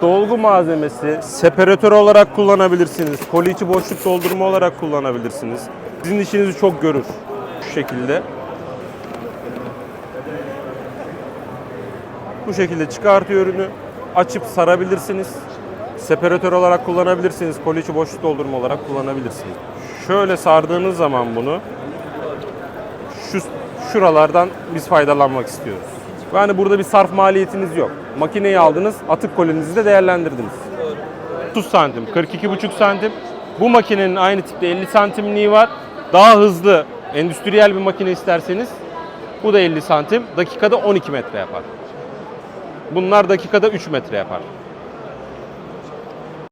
Dolgu malzemesi, separatör olarak kullanabilirsiniz. Koli içi boşluk doldurma olarak kullanabilirsiniz. Sizin işinizi çok görür şu şekilde. Bu şekilde çıkartıyor ürünü. Açıp sarabilirsiniz. Separatör olarak kullanabilirsiniz. Koli içi boşluk doldurma olarak kullanabilirsiniz. Şöyle sardığınız zaman bunu şuralardan biz faydalanmak istiyoruz. Yani burada bir sarf maliyetiniz yok. Makineyi aldınız, atık kolinizi de değerlendirdiniz. 30 santim, 42,5 santim. Bu makinenin aynı tipte 50 santimliği var. Daha hızlı, endüstriyel bir makine isterseniz bu da 50 santim. Dakikada 12 metre yapar. Bunlar dakikada 3 metre yapar.